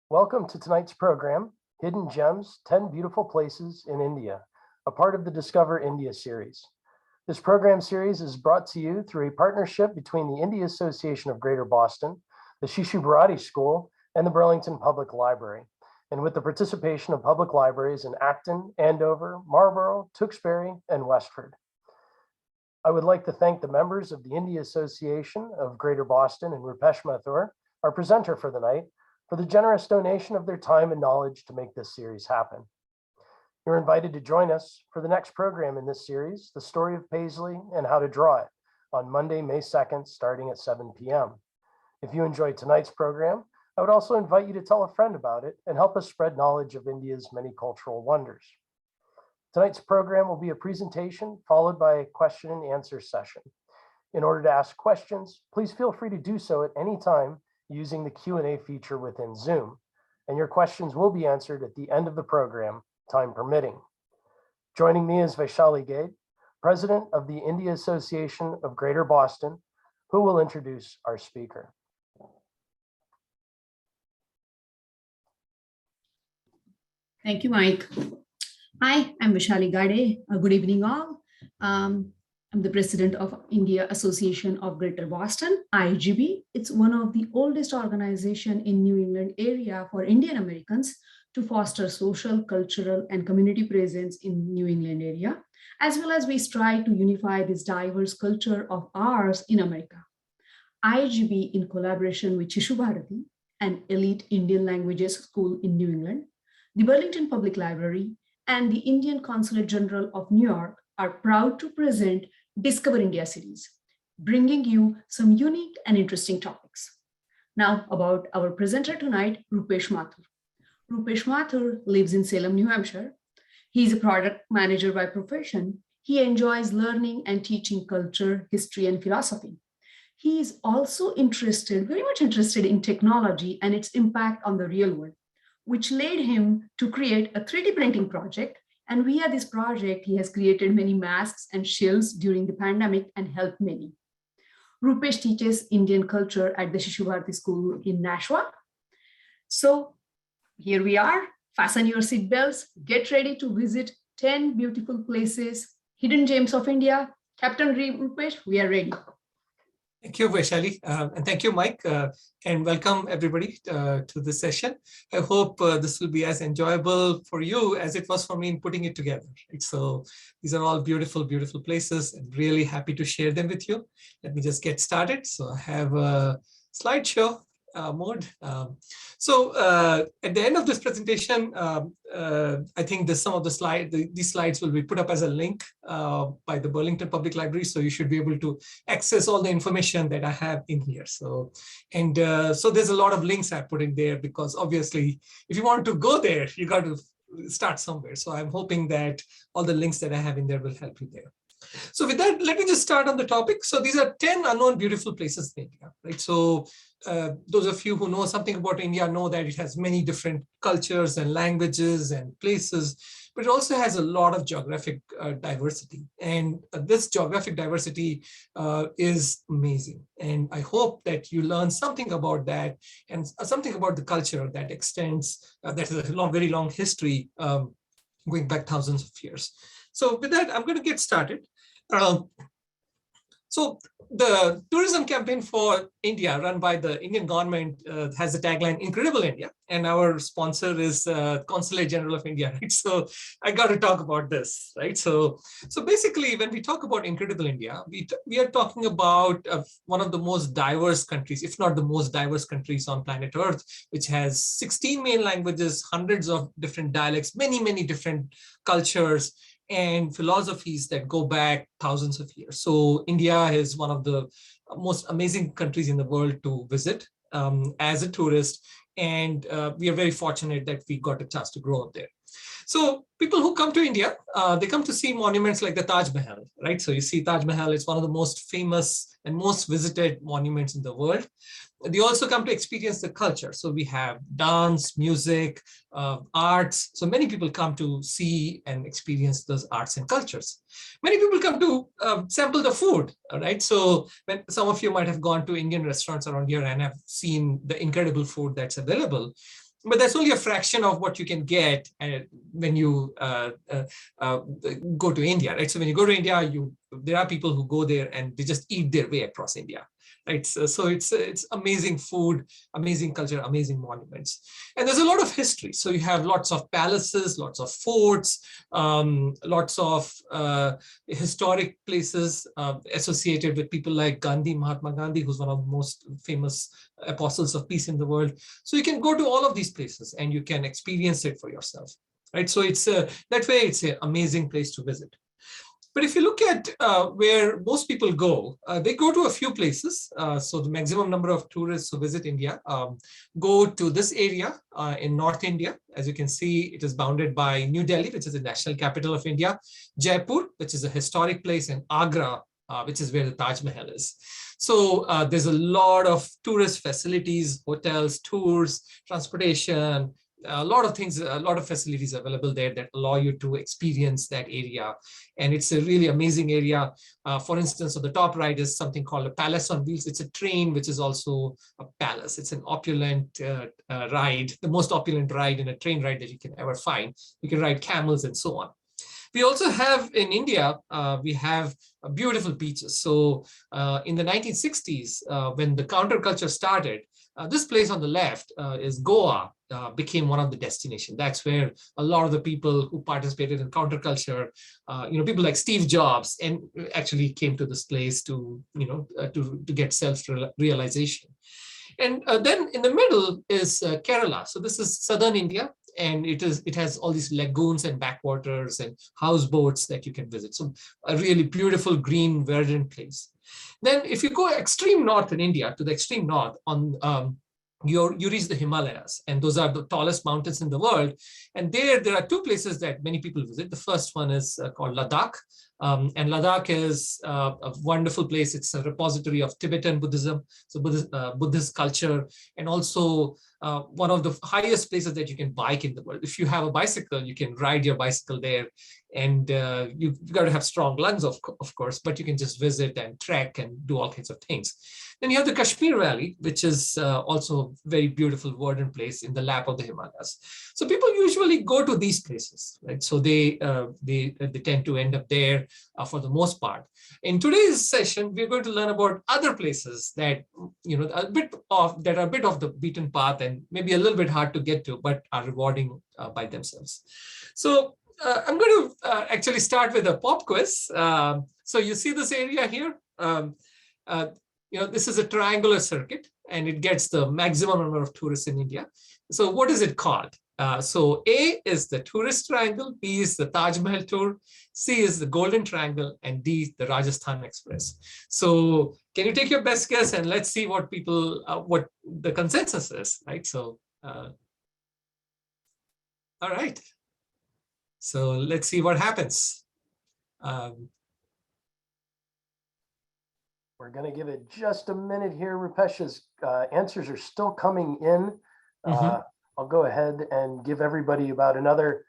Welcome to tonight's program, Hidden Gems, 10 Beautiful Places in India, a part of the Discover India series. This program series is brought to you through a partnership between the India Association of Greater Boston, the Shishu Bharati School, and the Burlington Public Library, and with the participation of public libraries in Acton, Andover, Marlborough, Tewkesbury, and Westford. I would like to thank the members of the India Association of Greater Boston and Roopesh Mathur, our presenter for the night, for the generous donation of their time and knowledge to make this series happen. You're invited to join us for the next program in this series, The Story of Paisley and How to Draw It, on Monday, May 2nd, starting at 7 p.m. If you enjoyed tonight's program, I would also invite you to tell a friend about it and help us spread knowledge of India's many cultural wonders. Tonight's program will be a presentation followed by a question and answer session. In order to ask questions, please feel free to do so at any time using the Q&A feature within Zoom, and your questions will be answered at the end of the program, time permitting. Joining me is Vaishali Gade, President of the India Association of Greater Boston, who will introduce our speaker. Thank you, Mike. Hi, I'm Vaishali Gade. Good evening, all. I'm the president of India Association of Greater Boston, IGB. It's one of the oldest organizations in New England area for Indian Americans to foster social, cultural, and community presence in New England area, as well as we strive to unify this diverse culture of ours in America. IGB, in collaboration with Shishu Bharati, an elite Indian languages school in New England, the Burlington Public Library, and the Indian Consulate General of New York are proud to present Discover India series, bringing you some unique and interesting topics. Now about our presenter tonight, Roopesh Mathur. Roopesh Mathur lives in Salem, New Hampshire. He's a product manager by profession. He enjoys learning and teaching culture, history, and philosophy. He is also very much interested in technology and its impact on the real world, which led him to create a 3D printing project. And via this project, he has created many masks and shields during the pandemic and helped many. Roopesh teaches Indian culture at the Shishu Bharati School in Nashua. So here we are. Fasten your seatbelts. Get ready to visit 10 beautiful places, hidden gems of India. Captain Roopesh, we are ready. Thank you, Vaishali, and thank you, Mike, and welcome everybody to this session. I hope this will be as enjoyable for you as it was for me in putting it together. Right? So these are all beautiful, beautiful places, and really happy to share them with you. Let me just get started. So I have a slideshow mode. At the end of this presentation, I think some of the these slides will be put up as a link by the Burlington Public Library, so you should be able to access all the information that I have in here. So there's a lot of links I put in there because obviously, if you want to go there, you got to start somewhere. So I'm hoping that all the links that I have in there will help you there. So with that, let me just start on the topic. So these are 10 unknown beautiful places in India, right? So those of you who know something about India know that it has many different cultures and languages and places, but it also has a lot of geographic diversity. And this geographic diversity is amazing. And I hope that you learn something about that and something about the culture that extends, that is a very long history going back thousands of years. So with that, I'm going to get started. So the tourism campaign for India run by the Indian government has the tagline Incredible India, and our sponsor is Consulate General of India, right? So I got to talk about this, right? So basically, when we talk about Incredible India, we are talking about one of the most diverse countries, if not the most diverse countries on planet Earth, which has 16 main languages, hundreds of different dialects, many different cultures, and philosophies that go back thousands of years. So India is one of the most amazing countries in the world to visit as a tourist. And we are very fortunate that we got a chance to grow up there. So people who come to India, they come to see monuments like the Taj Mahal, right? So you see Taj Mahal is one of the most famous and most visited monuments in the world. They also come to experience the culture. So we have dance, music, arts. So many people come to see and experience those arts and cultures. Many people come to sample the food, right? So when some of you might have gone to Indian restaurants around here and have seen the incredible food that's available. but that's only a fraction of what you can get when you go to India, right? So when you go to India, there are people who go there and they just eat their way across India, right? So it's amazing food, amazing culture, amazing monuments, and there's a lot of history. So you have lots of palaces, lots of forts, lots of historic places associated with people like Gandhi, Mahatma Gandhi, who's one of the most famous apostles of peace in the world. So you can go to all of these places and you can experience it for yourself, right? So it's that way, it's an amazing place to visit. But if you look at where most people go, they go to a few places. So the maximum number of tourists who visit India go to this area in North India. As you can see, it is bounded by New Delhi, which is the national capital of India, Jaipur, which is a historic place, and Agra, which is where the Taj Mahal is. So there's a lot of tourist facilities, hotels, tours, transportation, a lot of things, a lot of facilities available there that allow you to experience that area. And it's a really amazing area. For instance, on the top right is something called a palace on wheels. It's a train, which is also a palace. It's an opulent ride, the most opulent ride in a train ride that you can ever find. You can ride camels and so on. We also have in India, we have beautiful beaches. So in the 1960s, when the counterculture started, this place on the left is Goa, became one of the destinations. That's where a lot of the people who participated in counterculture, people like Steve Jobs, and actually came to this place to get self-realization. And then in the middle is Kerala. So this is southern India, and it has all these lagoons and backwaters and houseboats that you can visit. So a really beautiful green, verdant place. Then if you go extreme north in India, to the extreme north, you reach the Himalayas, and those are the tallest mountains in the world. And there are two places that many people visit. The first one is called Ladakh. And Ladakh is a wonderful place. It's a repository of Tibetan Buddhism, so Buddhist culture, and also one of the highest places that you can bike in the world. If you have a bicycle, you can ride your bicycle there, and you've got to have strong lungs, of course, but you can just visit and trek and do all kinds of things. Then you have the Kashmir Valley, which is also a very beautiful verdant place in the lap of the Himalayas. So people usually go to these places, right? So they tend to end up there for the most part. In today's session, we're going to learn about other places that are a bit of the beaten path and maybe a little bit hard to get to, but are rewarding by themselves. So I'm going to actually start with a pop quiz. So you see this area here. This is a triangular circuit, and it gets the maximum number of tourists in India. So what is it called? So A is the tourist triangle, B is the Taj Mahal tour, C is the Golden Triangle, and D the Rajasthan Express. So can you take your best guess, and let's see what what the consensus is, right? So, all right. So let's see what happens. We're going to give it just a minute here. Rupesh's answers are still coming in. I'll go ahead and give everybody about another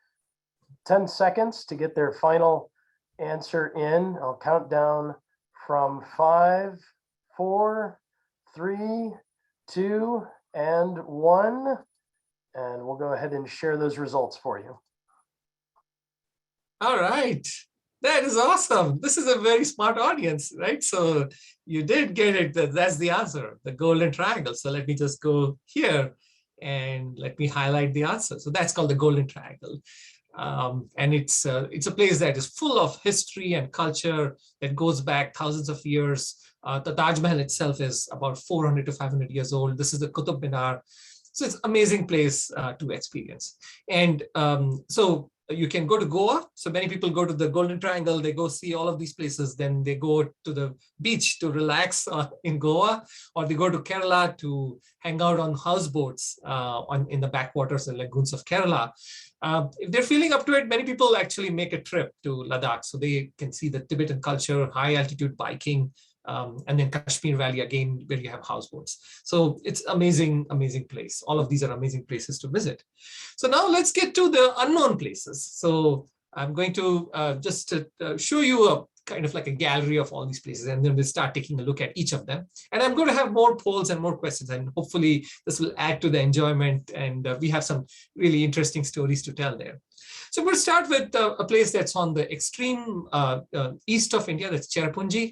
10 seconds to get their final answer in. I'll count down from 5, 4, 3, 2, and 1. And we'll go ahead and share those results for you. All right. That is awesome. This is a very smart audience, right? So you did get it. That's the answer, the Golden Triangle. So let me just go here and let me highlight the answer. So that's called the Golden Triangle. And it's a place that is full of history and culture that goes back thousands of years. The Taj Mahal itself is about 400 to 500 years old. This is the Qutub Minar. So it's an amazing place to experience. And so you can go to Goa. So many people go to the Golden Triangle, they go see all of these places, then they go to the beach to relax in Goa, or they go to Kerala to hang out on houseboats in the backwaters and lagoons of Kerala. If they're feeling up to it, many people actually make a trip to Ladakh so they can see the Tibetan culture, high altitude biking, and then Kashmir Valley again, where you have houseboats. So it's amazing, amazing place. All of these are amazing places to visit. So now let's get to the unknown places. So I'm going to just show you a kind of like a gallery of all these places, and then we'll start taking a look at each of them. And I'm going to have more polls and more questions, and hopefully this will add to the enjoyment, and we have some really interesting stories to tell there. So we'll start with a place that's on the extreme east of India, that's Cherrapunji,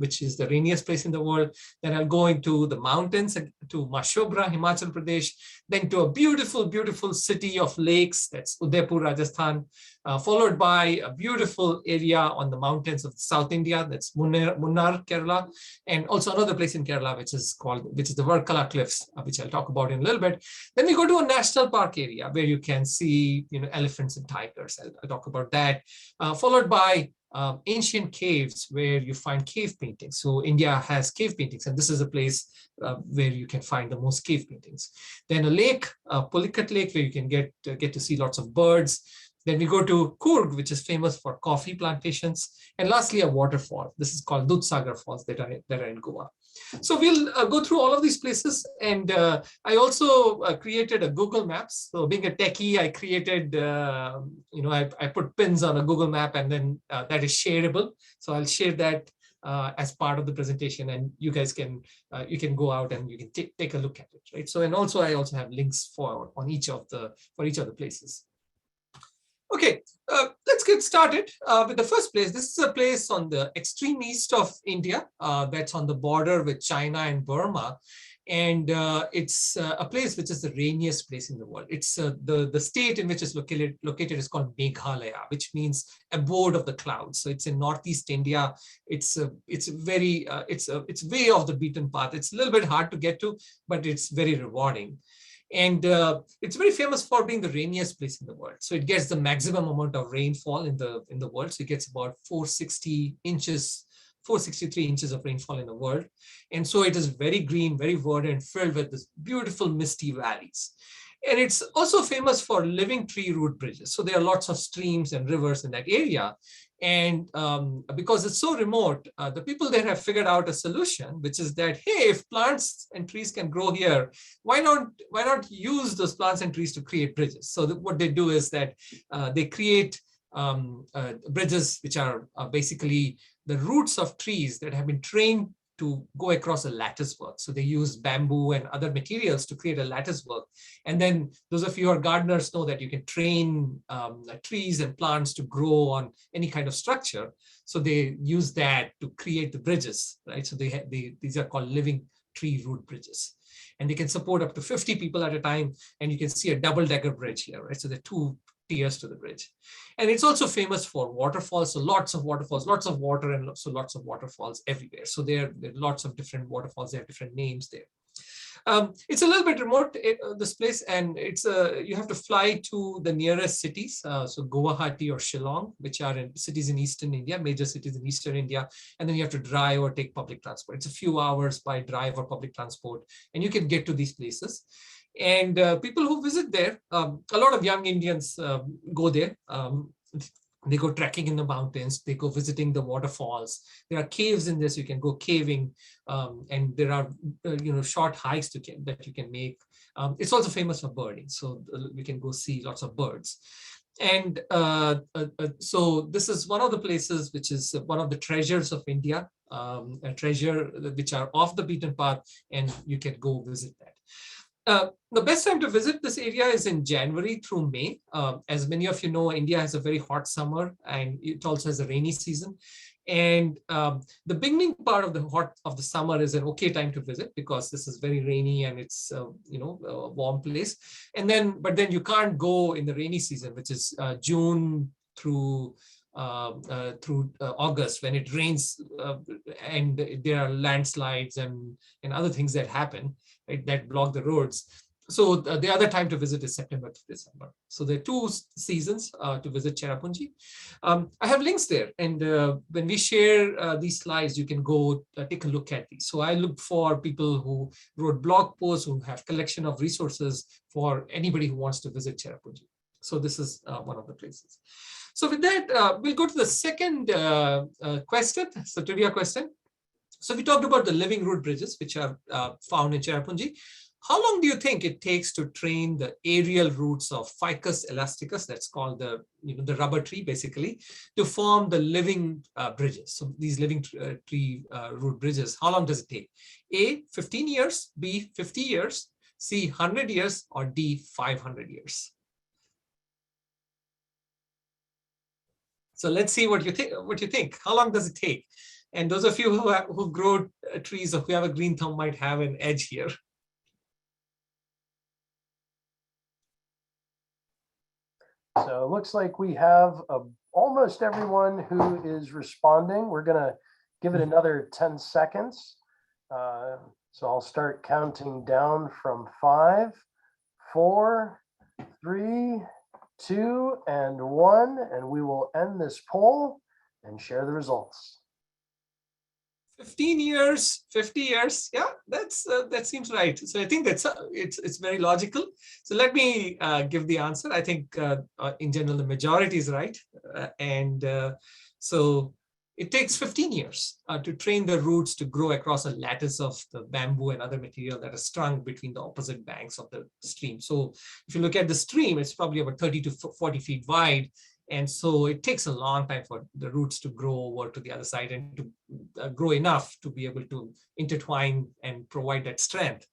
which is the rainiest place in the world. Then I'll go into the mountains, to Mashobra, Himachal Pradesh, then to a beautiful, beautiful city of lakes, that's Udaipur, Rajasthan, followed by a beautiful area on the mountains of South India, that's Munnar, Kerala, and also another place in Kerala, which is the Varkala Cliffs, which I'll talk about in a little bit. Then we go to a national park area where you can see, elephants and tigers. I'll talk about that, followed by ancient caves where you find cave paintings. So India has cave paintings, and this is a place where you can find the most cave paintings. Then a lake, Pulicat Lake, where you can get to see lots of birds. Then we go to Coorg, which is famous for coffee plantations. And lastly, a waterfall. This is called Dudsagar Falls that are in Goa. So we'll go through all of these places. And I also created a Google Maps. So being a techie, I created, I put pins on a Google map, and then that is shareable. So I'll share that as part of the presentation, and you guys can go out and you can take a look at it, right? So, and also I also have links for each of the places. Okay, let's get started with the first place. This is a place on the extreme east of India that's on the border with China and Burma. And it's a place which is the rainiest place in the world. It's the state in which it's located is called Meghalaya, which means abode of the clouds. So it's in northeast India. It's way off the beaten path. It's a little bit hard to get to, but it's very rewarding. And it's very famous for being the rainiest place in the world. So it gets the maximum amount of rainfall in the world. So it gets about 463 inches of rainfall in the world. And so it is very green, very verdant, filled with this beautiful misty valleys. And it's also famous for living tree root bridges. So there are lots of streams and rivers in that area. And because it's so remote, the people there have figured out a solution, which is that, hey, if plants and trees can grow here, why not use those plants and trees to create bridges? So what they do is that they create bridges, which are basically the roots of trees that have been trained to go across a lattice work. So they use bamboo and other materials to create a lattice work. And then those of you who are gardeners know that you can train trees and plants to grow on any kind of structure. So they use that to create the bridges, right? So these are called living tree root bridges. And they can support up to 50 people at a time. And you can see a double-decker bridge here, right? So there are two tiers to the bridge. And it's also famous for waterfalls. So lots of waterfalls, lots of water, and so lots of waterfalls everywhere. So there are lots of different waterfalls. They have different names there. It's a little bit remote, this place, and it's you have to fly to the nearest cities, so Guwahati or Shillong, which are cities in eastern India, major cities in eastern India, and then you have to drive or take public transport. It's a few hours by drive or public transport, and you can get to these places. And people who visit there, a lot of young Indians go there. They go trekking in the mountains. They go visiting the waterfalls. There are caves in this. You can go caving, and there are short hikes that you can make. It's also famous for birding, so we can go see lots of birds. And so this is one of the places which is one of the treasures of India, a treasure which are off the beaten path, and you can go visit that. The best time to visit this area is in January through May. As many of you know, India has a very hot summer, and it also has a rainy season. And the beginning part of the summer is an okay time to visit because this is very rainy and it's a warm place. But then you can't go in the rainy season, which is June through August, when it rains and there are landslides and other things that happen, right, that block the roads. So the other time to visit is September to December. So there are two seasons to visit Cherrapunji. I have links there, and when we share these slides, you can go take a look at these. So I look for people who wrote blog posts, who have collection of resources for anybody who wants to visit Cherrapunji. So this is one of the places. So with that, we'll go to the second question, so trivia question. So we talked about the living root bridges, which are found in Cherrapunji. how long do you think it takes to train the aerial roots of Ficus elasticus, that's called the rubber tree basically, to form the living bridges? So these living tree root bridges, how long does it take? A, 15 years, B, 50 years, C, 100 years, or D, 500 years? So let's see what you think. How long does it take? And those of you who grow trees or who have a green thumb might have an edge here. So it looks like we have almost everyone who is responding. We're going to give it another 10 seconds. So I'll start counting down from 5, 4, 3, 2, and 1, and we will end this poll and share the results. 15 years, 50 years. Yeah, that seems right. So I think it's very logical. So let me give the answer. I think in general, the majority is right. So it takes 15 years to train the roots to grow across a lattice of the bamboo and other material that are strung between the opposite banks of the stream. So if you look at the stream, it's probably about 30 to 40 feet wide. And so it takes a long time for the roots to grow over to the other side and to grow enough to be able to intertwine and provide that strength.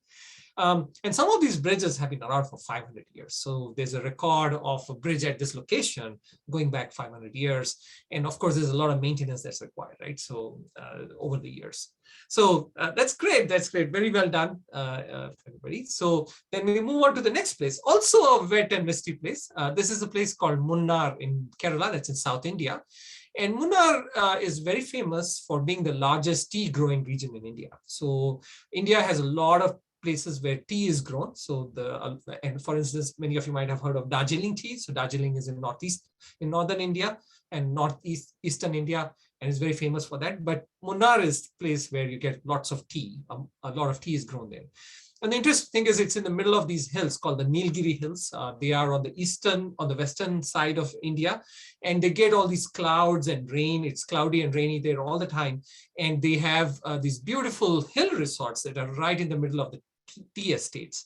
And some of these bridges have been around for 500 years. So there's a record of a bridge at this location going back 500 years. And of course, there's a lot of maintenance that's required, right? So over the years. So that's great. That's great. Very well done, everybody. So then we move on to the next place, also a wet and misty place. This is a place called Munnar in Kerala, that's in South India. And Munnar is very famous for being the largest tea growing region in India. So India has a lot of places where tea is grown. So and for instance, many of you might have heard of Darjeeling tea. So Darjeeling is in northern India and eastern India, and is very famous for that. But Munnar is a place where you get lots of tea. A lot of tea is grown there. And the interesting thing is it's in the middle of these hills called the Nilgiri Hills. They are on the western side of India, and they get all these clouds and rain. It's cloudy and rainy there all the time. And they have these beautiful hill resorts that are right in the middle of the tea estates.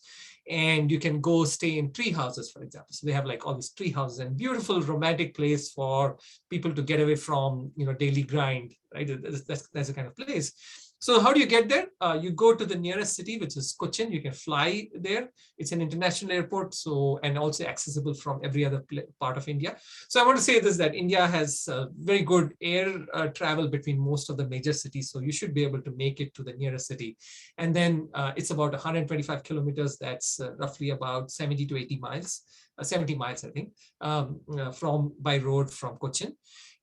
And you can go stay in tree houses, for example. So they have like all these tree houses and beautiful romantic place for people to get away from, daily grind, right? That's the kind of place. So how do you get there? You go to the nearest city, which is Cochin. You can fly there. It's an international airport, and also accessible from every other part of India. So I want to say this, that India has very good air travel between most of the major cities. So you should be able to make it to the nearest city. And then it's about 125 kilometers. That's roughly about 70 to 80 miles, 70 miles, I think, by road from Cochin.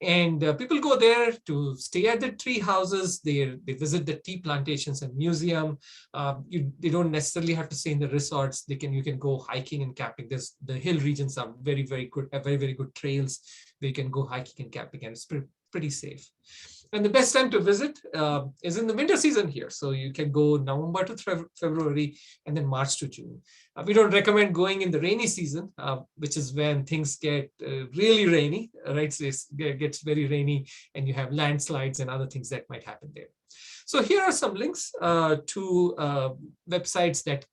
And people go there to stay at the tree houses. They visit the tea plantations and museum. They don't necessarily have to stay in the resorts. You can go hiking and camping. The hill regions are very, very good, have very, very good trails where you can go hiking and camping, and it's pretty safe. And the best time to visit is in the winter season here. So you can go November to February and then March to June. We don't recommend going in the rainy season, which is when things get really rainy, right? So it gets very rainy and you have landslides and other things that might happen there. So here are some links to websites that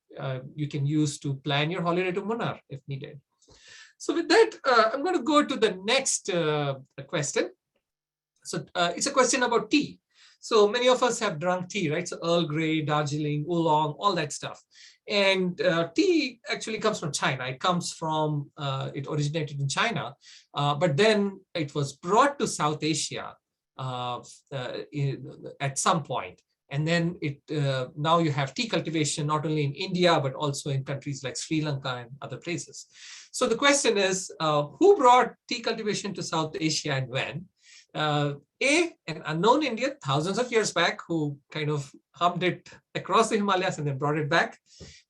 you can use to plan your holiday to Munnar if needed. So with that, I'm going to go to the next question. So it's a question about tea. So many of us have drunk tea, right? So Earl Grey, Darjeeling, Oolong, all that stuff. And tea actually comes from China. It comes from, it originated in China, but then it was brought to South Asia at some point. And then now you have tea cultivation, not only in India, but also in countries like Sri Lanka and other places. So the question is, who brought tea cultivation to South Asia and when? An unknown Indian thousands of years back who kind of hummed it across the Himalayas and then brought it back.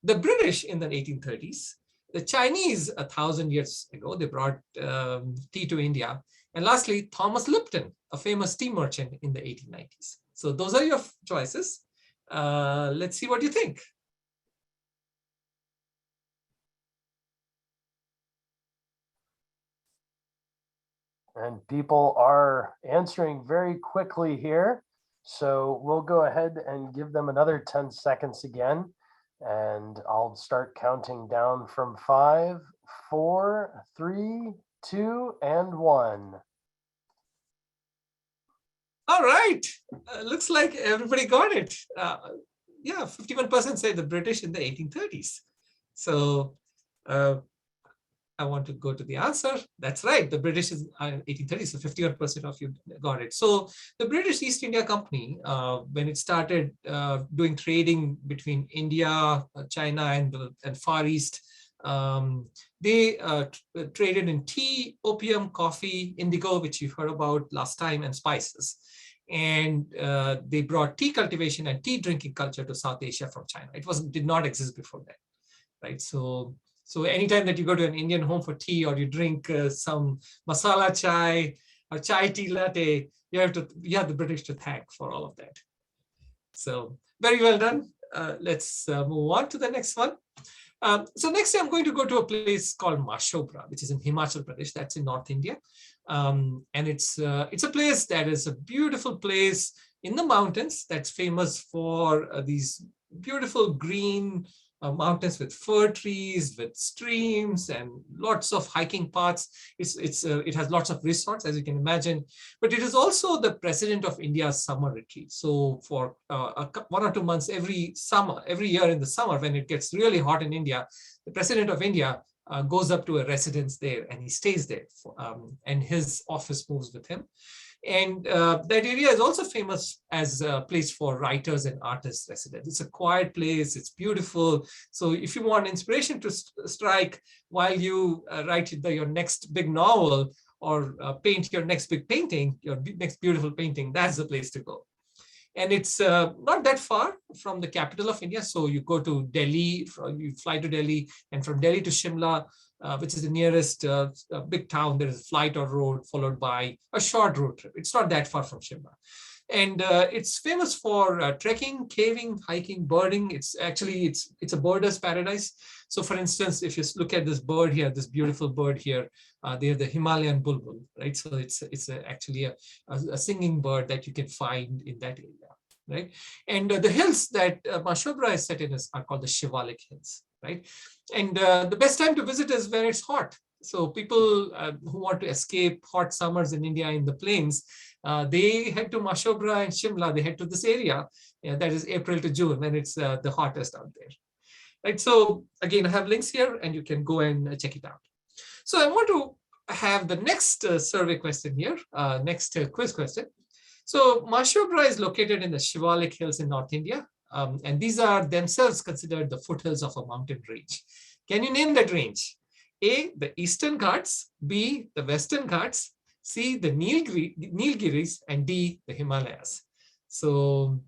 The British in the 1830s. The Chinese 1,000 years ago, they brought tea to India. And lastly, Thomas Lipton, a famous tea merchant in the 1890s. So those are your choices. Let's see what you think. And people are answering very quickly here. So we'll go ahead and give them another 10 seconds again. And I'll start counting down from 5, 4, 3, 2, and 1. All right. Looks like everybody got it. Yeah, 51% say the British in the 1830s. So I want to go to the answer. That's right. The British is 1830s, so 51% of you got it. So the British East India Company, when it started doing trading between India, China, and Far East, they traded in tea, opium, coffee, indigo, which you heard about last time, and spices. And they brought tea cultivation and tea drinking culture to South Asia from China. It did not exist before that, right? So anytime that you go to an Indian home for tea, or you drink some masala chai or chai tea latte, you have the British to thank for all of that. So very well done. Let's move on to the next one. So next I'm going to go to a place called Mashobra, which is in Himachal Pradesh. That's in North India. And it's a place that is a beautiful place in the mountains that's famous for these beautiful green mountains with fir trees, with streams, and lots of hiking paths. It has lots of resorts, as you can imagine, but it is also the president of India's summer retreat. So for 1 or 2 months every year in the summer, when it gets really hot in India, the president of India goes up to a residence there, and he stays there, and his office moves with him. And that area is also famous as a place for writers and artists residents. It's a quiet place, it's beautiful. So if you want inspiration to strike while you write your next big novel, or paint your next big painting, your next beautiful painting, that's the place to go. And it's not that far from the capital of India. So you go to Delhi, you fly to Delhi, and from Delhi to Shimla, which is the nearest big town, there is a flight or road followed by a short road trip. It's not that far from Shimla. And it's famous for trekking, caving, hiking, birding. It's a birder's paradise. So for instance, if you look at this bird here, this beautiful bird here, they're the Himalayan bulbul, right? So it's actually a singing bird that you can find in that area, right? And the hills that Mashobra is set in are called the Shivalik Hills, right? And the best time to visit is when it's hot. So people who want to escape hot summers in India in the plains, they head to Mashobra and Shimla. They head to this area, that is April to June, when it's the hottest out there. Right. So again, I have links here, and you can go and check it out. So I want to have the next survey question here, next quiz question. So Mashobra is located in the Shivalik Hills in North India, and these are themselves considered the foothills of a mountain range. Can you name that range? A, the Eastern Ghats, B, the Western Ghats, C, the Nilgiris, and D, the Himalayas. So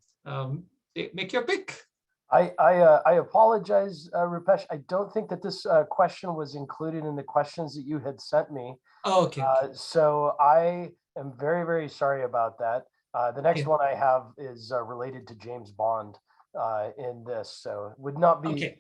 make your pick. I apologize, Roopesh. I don't think that this question was included in the questions that you had sent me. Oh, okay. So I am very, very sorry about that. The next one I have is related to James Bond in this, so it would not be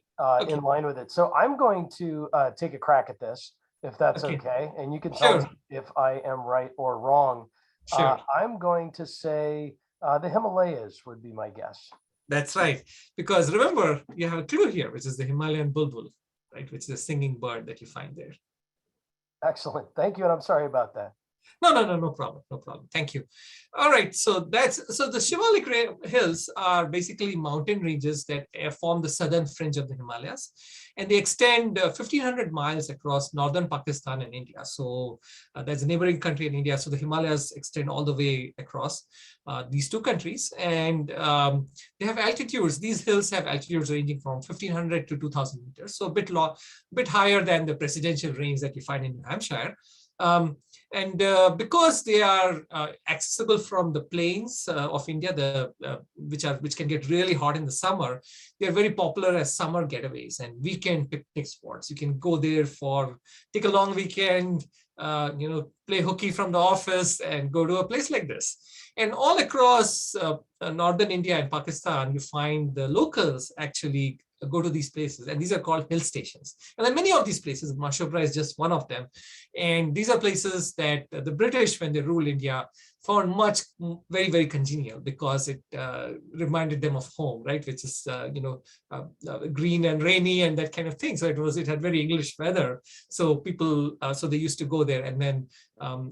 in line with it. So I'm going to take a crack at this, if that's okay. And you can tell me if I am right or wrong. I'm going to say the Himalayas would be my guess. That's right. Because remember, you have a clue here, which is the Himalayan bulbul, right? Which is a singing bird that you find there. Excellent. Thank you. And I'm sorry about that. No problem. No problem. Thank you. All right. So the Shivalik Hills are basically mountain ranges that form the southern fringe of the Himalayas, and they extend 1,500 miles across northern Pakistan and India. So that's a neighboring country in India. So the Himalayas extend all the way across these two countries, and they have altitudes. These hills have altitudes ranging from 1,500 to 2,000 meters. So a bit higher than the presidential range that you find in New Hampshire. And because they are accessible from the plains of India, which can get really hot in the summer, they are very popular as summer getaways and weekend picnic spots. You can go there take a long weekend, play hooky from the office and go to a place like this. And all across northern India and Pakistan, you find the locals actually go to these places, and these are called hill stations. And then many of these places, Mashopra is just one of them. And these are places that the British, when they ruled India, found very, very congenial, because it reminded them of home, right? Which is, green and rainy and that kind of thing. So it had very English weather. So people, so they used to go there. And then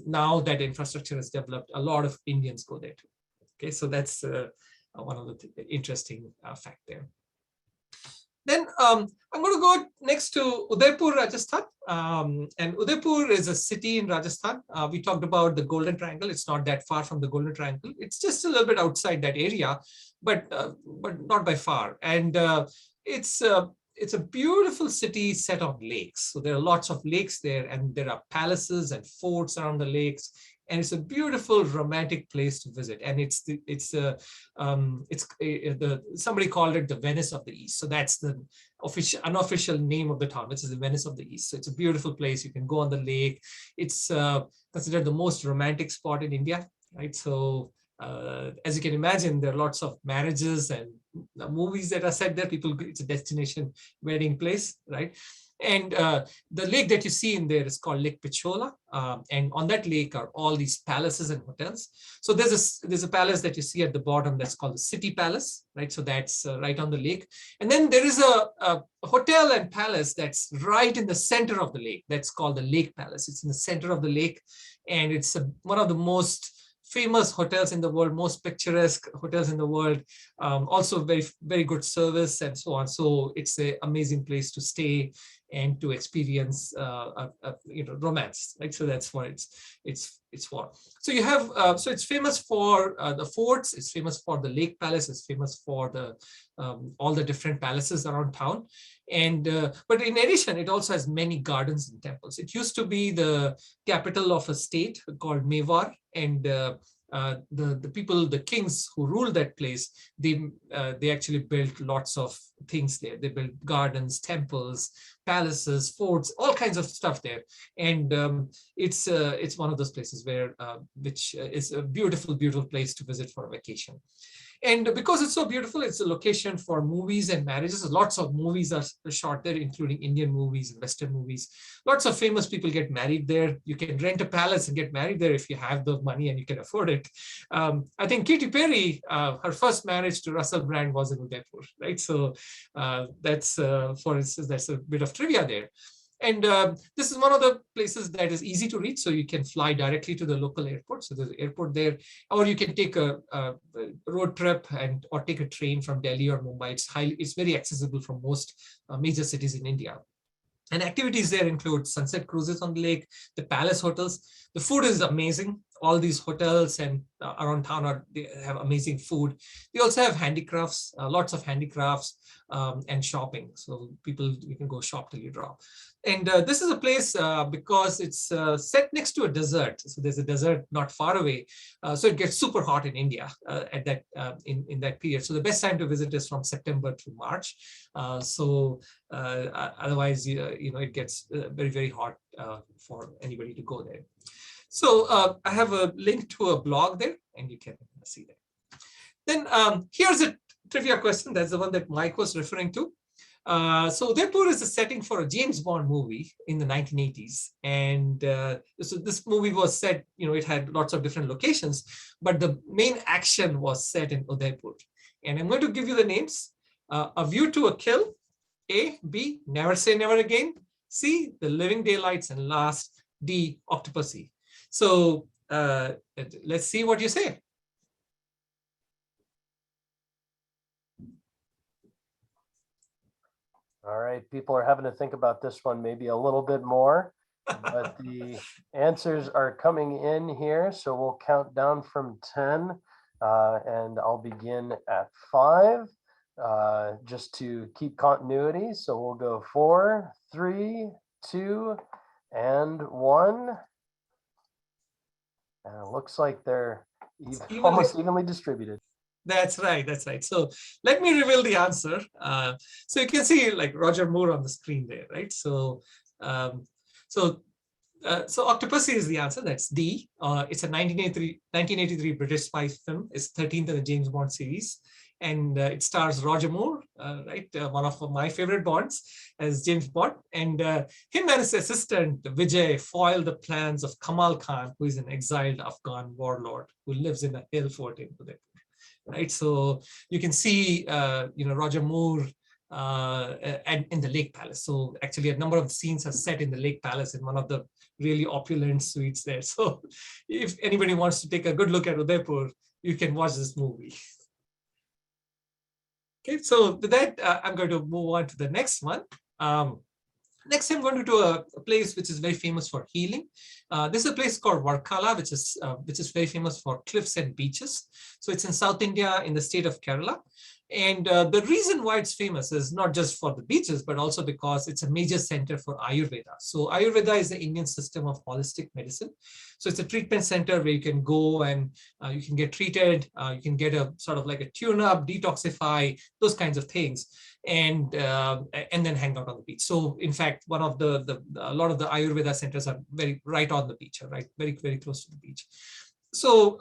now that infrastructure has developed, a lot of Indians go there too. Okay, so that's one of the interesting fact there. Then I'm going to go next to Udaipur, Rajasthan. And Udaipur is a city in Rajasthan. We talked about the Golden Triangle. It's not that far from the Golden Triangle. It's just a little bit outside that area, but not by far. And it's a beautiful city set of lakes. So there are lots of lakes there, and there are palaces and forts around the lakes. And it's a beautiful romantic place to visit. And somebody called it the Venice of the East. So that's the unofficial name of the town, which is the Venice of the East. So it's a beautiful place. You can go on the lake. It's considered the most romantic spot in India, right? So as you can imagine, there are lots of marriages and movies that are set there. It's a destination wedding place, right? And the lake that you see in there is called Lake Pichola. And on that lake are all these palaces and hotels. So there's a palace that you see at the bottom that's called the City Palace, right? So that's right on the lake. And then there is a hotel and palace that's right in the center of the lake. That's called the Lake Palace. It's in the center of the lake. And it's one of the most famous hotels in the world, most picturesque hotels in the world, also very, very good service and so on. So it's an amazing place to stay and to experience, romance, right? So that's what it's for. So you have, so it's famous for the forts. It's famous for the Lake Palace. It's famous for the all the different palaces around town. And but in addition, it also has many gardens and temples. It used to be the capital of a state called Mewar, and the kings who ruled that place, they actually built lots of things there. They built gardens, temples, palaces, forts, all kinds of stuff there. And it's one of those places where which is a beautiful, beautiful place to visit for a vacation. And because it's so beautiful, it's a location for movies and marriages. Lots of movies are shot there, including Indian movies and Western movies. Lots of famous people get married there. You can rent a palace and get married there if you have the money and you can afford it. I think Katy Perry, her first marriage to Russell Brand was in Udaipur, right? So that's, for instance, that's a bit of trivia there. And this is one of the places that is easy to reach. So you can fly directly to the local airport. So there's an airport there, or you can take a road trip or take a train from Delhi or Mumbai. It's very accessible from most major cities in India. And activities there include sunset cruises on the lake, the palace hotels. The food is amazing. All these hotels and around town they have amazing food. They also have handicrafts, lots of handicrafts and shopping. So you can go shop till you drop. And this is a place because it's set next to a desert. So there's a desert not far away. So it gets super hot in India at that in that period. So the best time to visit is from September to March. Otherwise, it gets very, very hot for anybody to go there. So I have a link to a blog there, and you can see that. Then here's a trivia question. That's the one that Mike was referring to. So Udaipur is a setting for a James Bond movie in the 1980s. And so this movie was set, it had lots of different locations, but the main action was set in Udaipur. And I'm going to give you the names. A View to a Kill, A, B, Never Say Never Again, C, The Living Daylights, and last, D, Octopussy. So let's see what you say. All right, people are having to think about this one maybe a little bit more, but the answers are coming in here. So we'll count down from 10 and I'll begin at 5 just to keep continuity. So we'll go 4, 3, 2, and 1. And it looks like they're almost evenly distributed. That's right. That's right. So let me reveal the answer. So you can see like Roger Moore on the screen there, right? So Octopussy is the answer. That's D. It's a 1983 British spy film. It's 13th in the James Bond series. and it stars Roger Moore, right? One of my favorite Bonds as James Bond. And him and his assistant, Vijay, foil the plans of Kamal Khan, who is an exiled Afghan warlord who lives in a hill fort in Udaipur, right? So you can see, Roger Moore and in the Lake Palace. So actually a number of scenes are set in the Lake Palace in one of the really opulent suites there. So if anybody wants to take a good look at Udaipur, you can watch this movie. Okay, so with that, I'm going to move on to the next one. Next, I'm going to a place which is very famous for healing. This is a place called Varkala, which is very famous for cliffs and beaches. So it's in South India in the state of Kerala. And the reason why it's famous is not just for the beaches, but also because it's a major center for Ayurveda. So Ayurveda is the Indian system of holistic medicine. So it's a treatment center where you can go and you can get treated. You can get a sort of like a tune-up, detoxify, those kinds of things, and then hang out on the beach. So in fact, one of a lot of the Ayurveda centers are very right on the beach, right? Very, very close to the beach. So,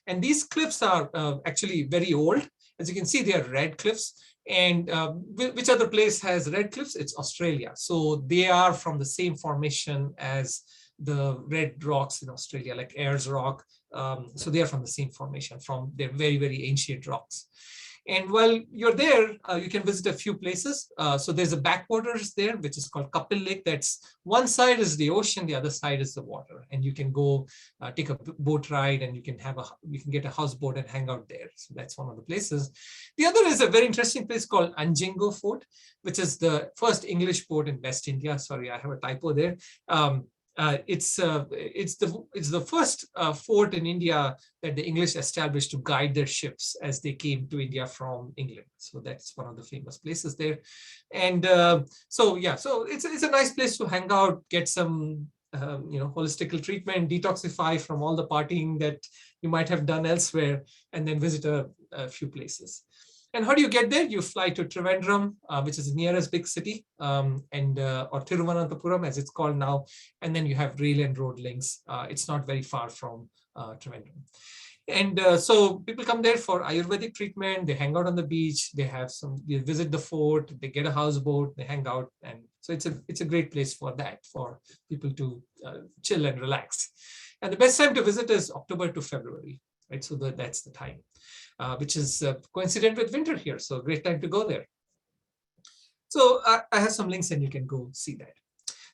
and these cliffs are actually very old. As you can see, they are red cliffs. And which other place has red cliffs? It's Australia. So they are from the same formation as the red rocks in Australia, like Ayers Rock. So they are from the same formation, from their very, very ancient rocks. And while you're there, you can visit a few places. So there's a backwaters there, which is called Kapil Lake. That's one side is the ocean, the other side is the water. And you can go take a boat ride, and you can get a houseboat and hang out there. So that's one of the places. The other is a very interesting place called Anjingo Fort, which is the first English port in West India. Sorry, I have a typo there. It's the first fort in India that the English established to guide their ships as they came to India from England. So that's one of the famous places there. And so it's a nice place to hang out, get some holistical treatment, detoxify from all the partying that you might have done elsewhere, and then visit a few places. And how do you get there? You fly to Trivandrum, which is the nearest big city, or Thiruvananthapuram, as it's called now. And then you have rail and road links. It's not very far from Trivandrum. And so people come there for Ayurvedic treatment. They hang out on the beach. They visit the fort. They get a houseboat. They hang out. And so it's a great place for that, for people to chill and relax. And the best time to visit is October to February, right? So that's the time. Which is coincident with winter here. So great time to go there. So I have some links and you can go see that.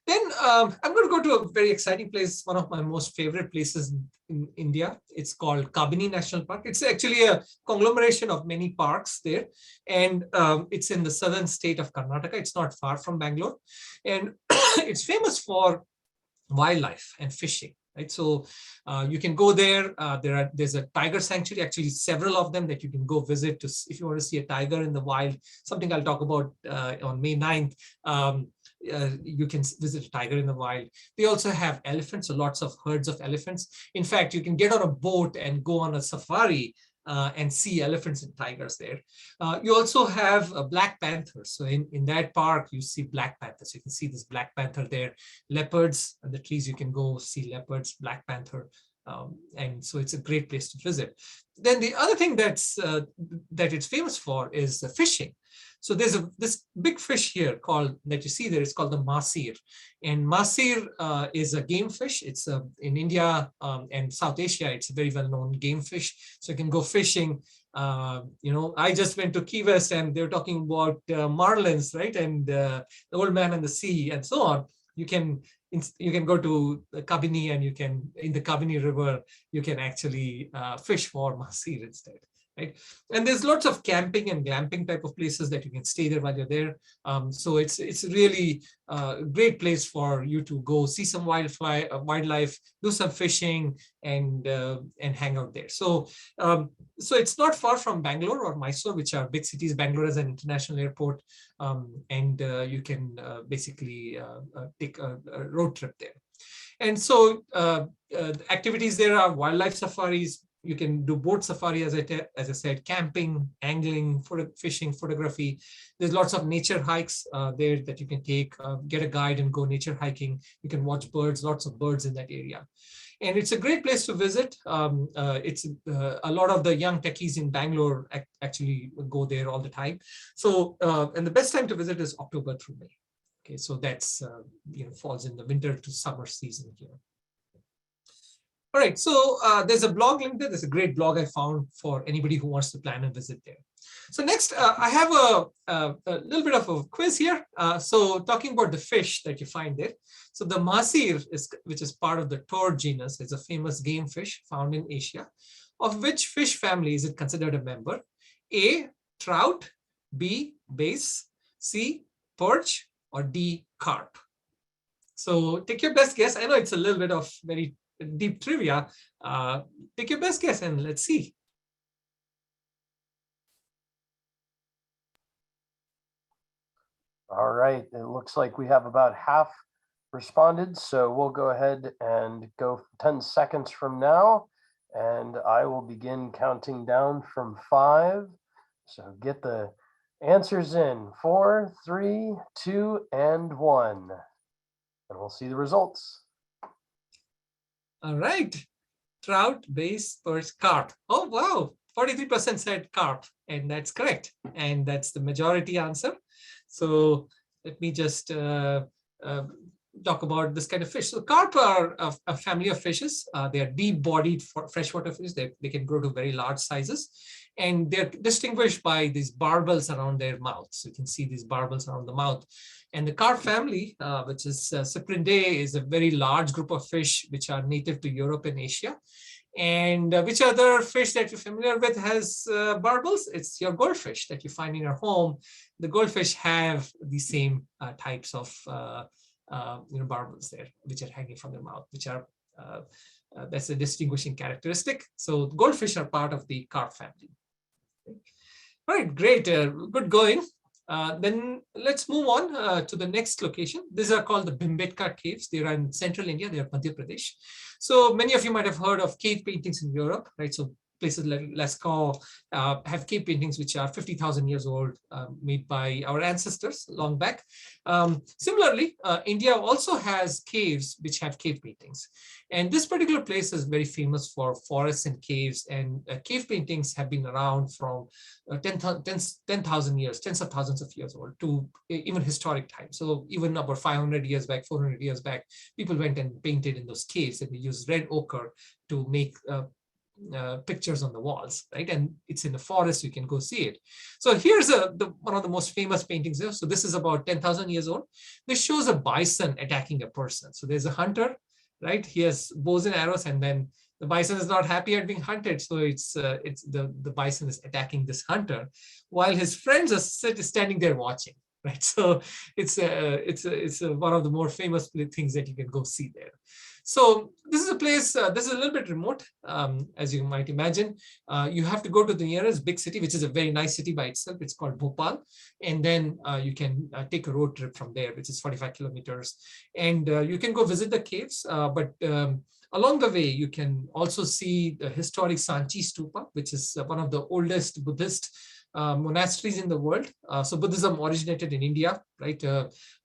Then I'm going to go to a very exciting place, one of my most favorite places in India. It's called Kabini National Park. It's actually a conglomeration of many parks there. And it's in the southern state of Karnataka. It's not far from Bangalore. And it's famous for wildlife and fishing. Right, so you can go there. There's a tiger sanctuary, actually several of them that you can go visit if you want to see a tiger in the wild. Something I'll talk about on May 9th. You can visit a tiger in the wild. They also have elephants, so lots of herds of elephants. In fact, you can get on a boat and go on a safari and see elephants and tigers there. You also have black panthers. So in that park, you see black panthers. You can see this black panther there. Leopards and the trees, you can go see leopards, black panther. And so it's a great place to visit. Then the other thing that it's famous for is fishing. So there's this big fish here that you see there. It's called the masir, and masir is a game fish. It's in India and South Asia. It's a very well-known game fish. So you can go fishing. I just went to Key West and they were talking about marlins, right? And the old man and the sea and so on. You can go to Kabini, and in the Kabini River, you can actually fish for masir instead. Right? And there's lots of camping and glamping type of places that you can stay there while you're there. So it's really a great place for you to go see some wildlife, do some fishing, and hang out there. So it's not far from Bangalore or Mysore, which are big cities. Bangalore is an international airport, and you can basically take a road trip there. And so the activities there are wildlife safaris, You can do boat safari, as I said, camping, angling, fishing, photography. There's lots of nature hikes there that you can take, get a guide and go nature hiking. You can watch birds, lots of birds in that area. And it's a great place to visit. It's a lot of the young techies in Bangalore actually go there all the time. So, and the best time to visit is October through May. Okay, so that's, falls in the winter to summer season here. All right, so there's a blog link there. There's a great blog I found for anybody who wants to plan and visit there. So next, I have a little bit of a quiz here. So talking about the fish that you find there. So the mahseer, which is part of the tor genus, is a famous game fish found in Asia. Of which fish family is it considered a member? A, trout, B, bass, C, perch, or D, carp? So take your best guess. I know it's a little bit of very deep trivia. Take your best guess and let's see. All right, it looks like we have about half responded, so we'll go ahead and go 10 seconds from now, and I will begin counting down from 5. So get the answers in. 4, 3, 2, and 1. And we'll see the results. All right, trout, bass, perch, carp. Oh, wow, 43% said carp, and that's correct. And that's the majority answer. So let me just talk about this kind of fish. So carp are a family of fishes. They are deep-bodied freshwater fish. They can grow to very large sizes. And they're distinguished by these barbels around their mouths. So you can see these barbels around the mouth. And the carp family, which is Cyprindae, is a very large group of fish which are native to Europe and Asia. And which other fish that you're familiar with has barbels? It's your goldfish that you find in your home. The goldfish have the same types of barbels there, which are hanging from their mouth, which are that's a distinguishing characteristic. So goldfish are part of the carp family. Okay. All right, great, good going. Then let's move on to the next location. These are called the Bhimbetka Caves. They are in central India. They are Madhya Pradesh. So many of you might have heard of cave paintings in Europe, right? So places like Lascaux have cave paintings which are 50,000 years old, made by our ancestors long back. Similarly, India also has caves which have cave paintings. And this particular place is very famous for forests and caves, and cave paintings have been around from 10,000 years, tens of thousands of years old, to even historic times. So even about 500 years back, 400 years back, people went and painted in those caves, and they used red ochre to make pictures on the walls, right? And it's in the forest, you can go see it. So here's one of the most famous paintings there. So this is about 10,000 years old. This shows a bison attacking a person. So there's a hunter, right? He has bows and arrows, and then the bison is not happy at being hunted. So the bison is attacking this hunter while his friends are standing there watching, right? So it's one of the more famous things that you can go see there. So this is a place, this is a little bit remote, as you might imagine. You have to go to the nearest big city, which is a very nice city by itself. It's called Bhopal. And then you can take a road trip from there, which is 45 kilometers. And you can go visit the caves. But along the way, you can also see the historic Sanchi Stupa, which is one of the oldest Buddhist monasteries in the world. So Buddhism originated in India, right?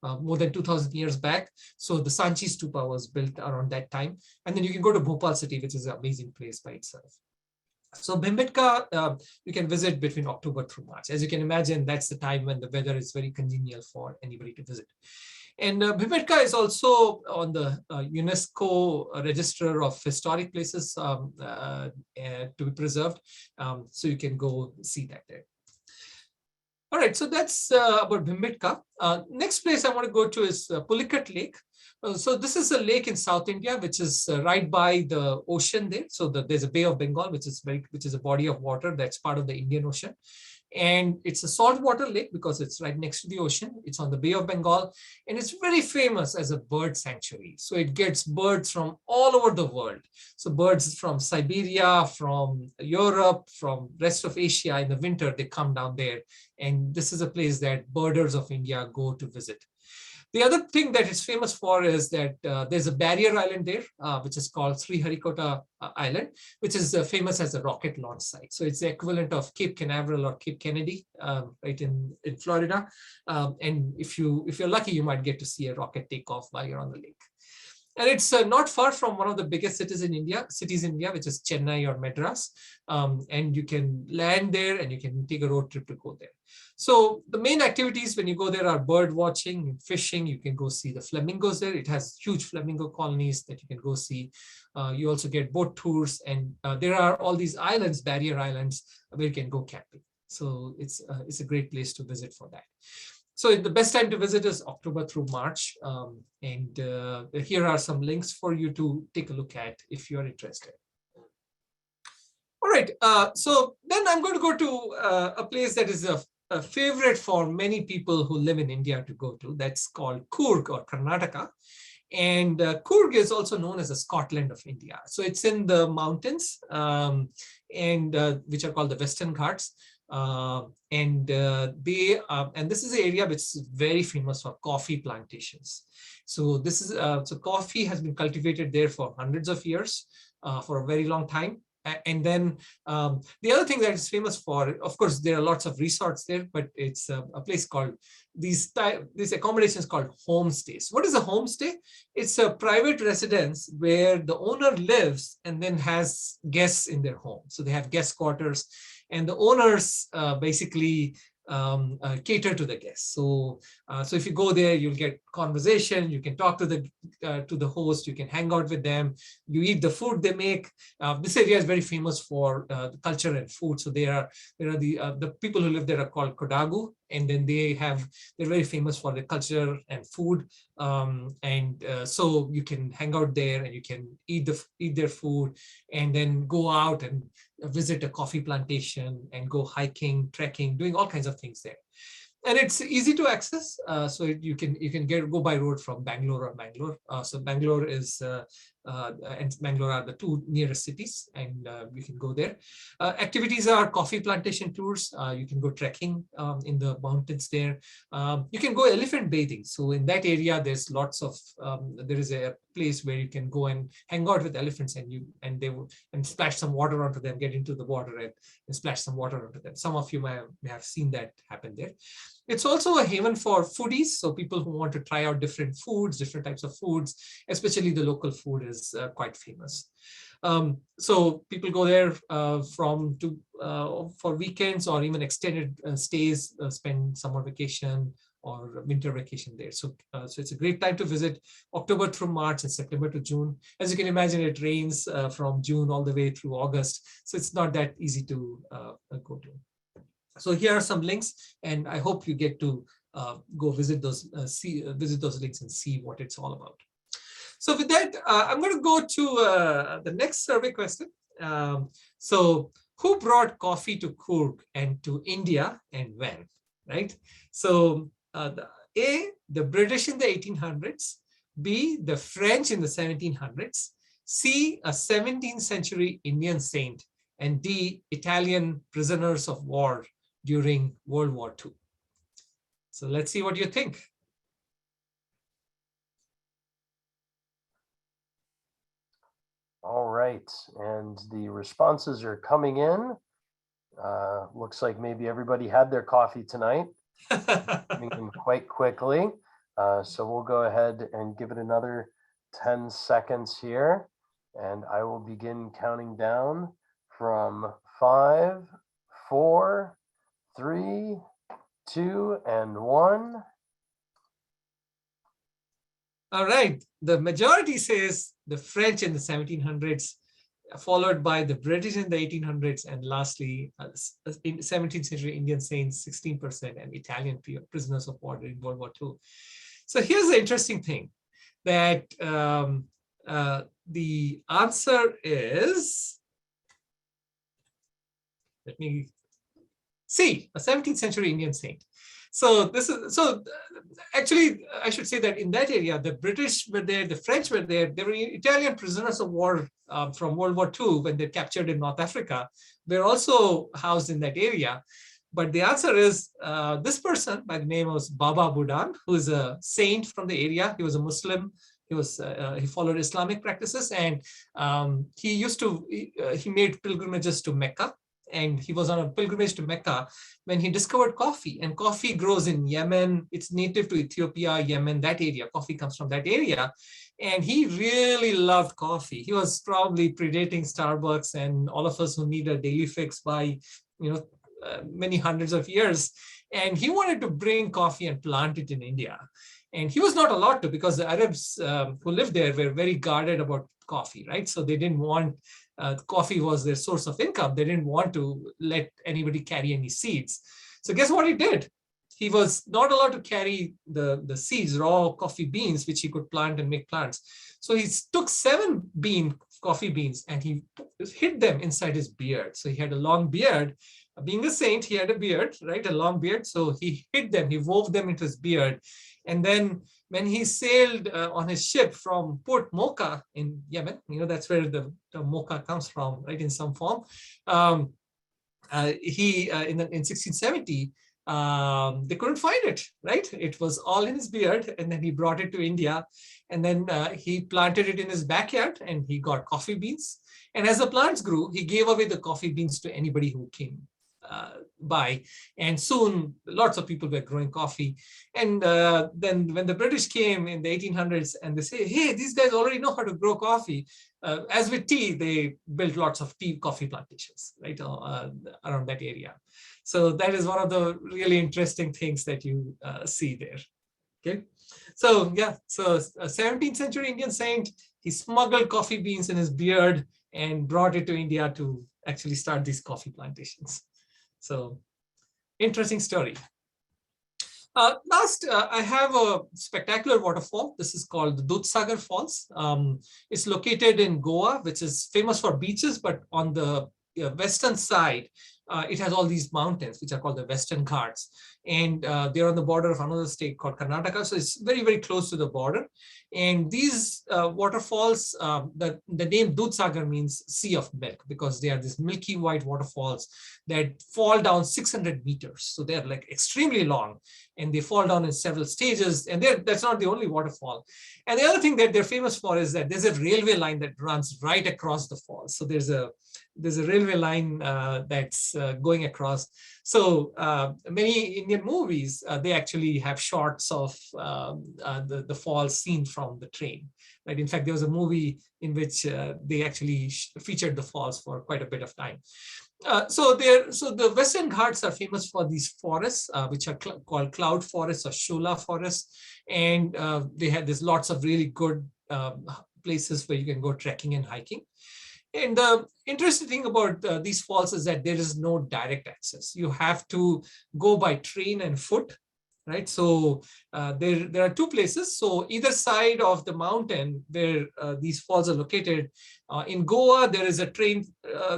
More than 2,000 years back. So the Sanchi Stupa was built around that time. And then you can go to Bhopal city, which is an amazing place by itself. So Bhimbetka, you can visit between October through March. As you can imagine, that's the time when the weather is very congenial for anybody to visit. And Bhimbetka is also on the UNESCO Register of Historic Places to be preserved. So you can go see that there. All right, so that's about Bhimbetka. Next place I want to go to is Pulicat Lake. So this is a lake in South India, which is right by the ocean there. So there's a Bay of Bengal, which is a body of water that's part of the Indian Ocean. And it's a saltwater lake because it's right next to the ocean. It's on the Bay of Bengal, and it's very famous as a bird sanctuary. So it gets birds from all over the world. So birds from Siberia, from Europe, from rest of Asia in the winter, they come down there. And this is a place that birders of India go to visit. The other thing that it's famous for is that there's a barrier island there, which is called Sriharikota Island, which is famous as a rocket launch site. So it's the equivalent of Cape Canaveral or Cape Kennedy, right in Florida. And if you're lucky, you might get to see a rocket take off while you're on the lake. And it's not far from one of the biggest cities in India, which is Chennai or Madras. And you can land there and you can take a road trip to go there. So the main activities when you go there are bird watching, fishing. You can go see the flamingos there. It has huge flamingo colonies that you can go see. You also get boat tours, and there are all these islands, barrier islands, where you can go camping. So it's a great place to visit for that. So the best time to visit is October through March. And here are some links for you to take a look at if you're interested. All right, so then I'm going to go to a place that is a favorite for many people who live in India to go to. That's called Coorg or Karnataka. And Coorg is also known as the Scotland of India. So it's in the mountains, which are called the Western Ghats. And this is an area which is very famous for coffee plantations. So this is so coffee has been cultivated there for hundreds of years, for a very long time. And then the other thing that is famous for, of course, there are lots of resorts there, but it's a place called these accommodations called homestays. What is a homestay? It's a private residence where the owner lives and then has guests in their home. So they have guest quarters, and the owners basically cater to the guests. So if you go there, you'll get conversation. You can talk to the host. You can hang out with them. You eat the food they make. This area is very famous for the culture and food. So there are the people who live there are called Kodagu, and then they're very famous for the culture and food. So you can hang out there and you can eat their food, and then go out and visit a coffee plantation and go hiking, trekking, doing all kinds of things there. And it's easy to access. So you can go by road from Bangalore or Mangalore. So Bangalore and Mangalore are the two nearest cities, and you can go there. Activities are coffee plantation tours. You can go trekking in the mountains there. You can go elephant bathing. So in that area, there's lots of there is a place where you can go and hang out with elephants, and splash some water onto them, get into the water and splash some water onto them. Some of you may have seen that happen there. It's also a haven for foodies, so people who want to try out different foods, different types of foods, especially the local food is quite famous. So people go there for weekends or even extended stays, spend summer vacation or winter vacation there. So it's a great time to visit, October through March and September to June. As you can imagine, it rains from June all the way through August, so it's not that easy to go to. So here are some links, and I hope you get to go visit those links and see what it's all about. So with that, I'm going to go to the next survey question. So who brought coffee to Coorg and to India, and when? Right. So the British in the 1800s, B, the French in the 1700s, C, a 17th century Indian saint, and D, Italian prisoners of war during World War II. So let's see what you think. All right, and the responses are coming in. Looks like maybe everybody had their coffee tonight. Coming in quite quickly. So we'll go ahead and give it another 10 seconds here, and I will begin counting down from 5, 4, 3, 2, and 1. All right, the majority says the French in the 1700s, followed by the British in the 1800s, and lastly, in 17th century Indian saints, 16%, and Italian prisoners of war in World War II. So here's the interesting thing, that the answer is, let me see, a 17th century Indian saint. So actually, I should say that in that area, the British were there, the French were there, there were Italian prisoners of war from World War II when they're captured in North Africa. They're also housed in that area. But the answer is this person by the name was Baba Budan, who is a saint from the area. He was a Muslim. He followed Islamic practices, and he made pilgrimages to Mecca. And he was on a pilgrimage to Mecca when he discovered coffee. And coffee grows in Yemen. It's native to Ethiopia, Yemen, that area. Coffee comes from that area. And he really loved coffee. He was probably predating Starbucks and all of us who need a daily fix by, many hundreds of years. And he wanted to bring coffee and plant it in India. And he was not allowed to, because the Arabs who lived there were very guarded about coffee, right? So they didn't want, coffee was their source of income. They didn't want to let anybody carry any seeds. So guess what he did? He was not allowed to carry the seeds, raw coffee beans, which he could plant and make plants. So he took 7 coffee beans and he hid them inside his beard. So he had a long beard. Being a saint, he had a beard, right? A long beard. So he hid them, he wove them into his beard. And then when he sailed on his ship from Port Mocha in Yemen, that's where the mocha comes from, right, in some form. In 1670, they couldn't find it, right? It was all in his beard. And then he brought it to India. And then he planted it in his backyard and he got coffee beans. And as the plants grew, he gave away the coffee beans to anybody who came by. And soon lots of people were growing coffee. And then when the British came in the 1800s and they say, hey, these guys already know how to grow coffee. As with tea, they built lots of coffee plantations, right, around that area. So that is one of the really interesting things that you see there. Okay. So yeah, so a 17th century Indian saint, he smuggled coffee beans in his beard and brought it to India to actually start these it's so interesting story. Last, I have a spectacular waterfall. This is called the Dudsagar Falls. It's located in Goa, which is famous for beaches, but on the western side, it has all these mountains, which are called the Western Ghats. And they're on the border of another state called Karnataka. So it's very, very close to the border. And these waterfalls, the name Dudsagar means sea of milk, because they are these milky white waterfalls that fall down 600 meters. So they're like extremely long and they fall down in several stages. And that's not the only waterfall. And the other thing that they're famous for is that there's a railway line that runs right across the falls. So there's a railway line that's going across. So many Indian movies, they actually have shots of the falls seen from the train. Right? In fact, there was a movie in which they actually featured the falls for quite a bit of time. So the Western Ghats are famous for these forests, which are called cloud forests or shula forests. And there's lots of really good places where you can go trekking and hiking. And the interesting thing about these falls is that there is no direct access. You have to go by train and foot, right? So there are 2 places. So either side of the mountain where these falls are located, in Goa, there is a train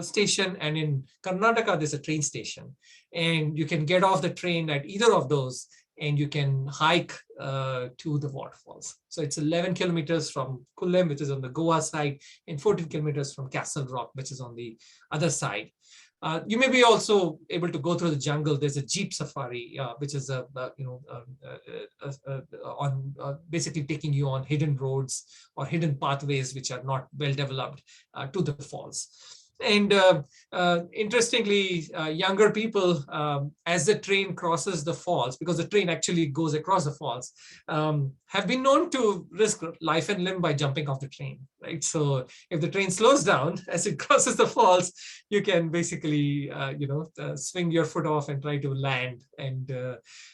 station, and in Karnataka, there's a train station. And you can get off the train at either of those, and you can hike to the waterfalls. So it's 11 kilometers from Kulem, which is on the Goa side, and 14 kilometers from Castle Rock, which is on the other side. You may be also able to go through the jungle. There's a jeep safari, which is basically taking you on hidden roads or hidden pathways which are not well developed to the falls. And interestingly, younger people, as the train crosses the falls, because the train actually goes across the falls, have been known to risk life and limb by jumping off the train, right? So if the train slows down as it crosses the falls, you can basically, swing your foot off and try to land. And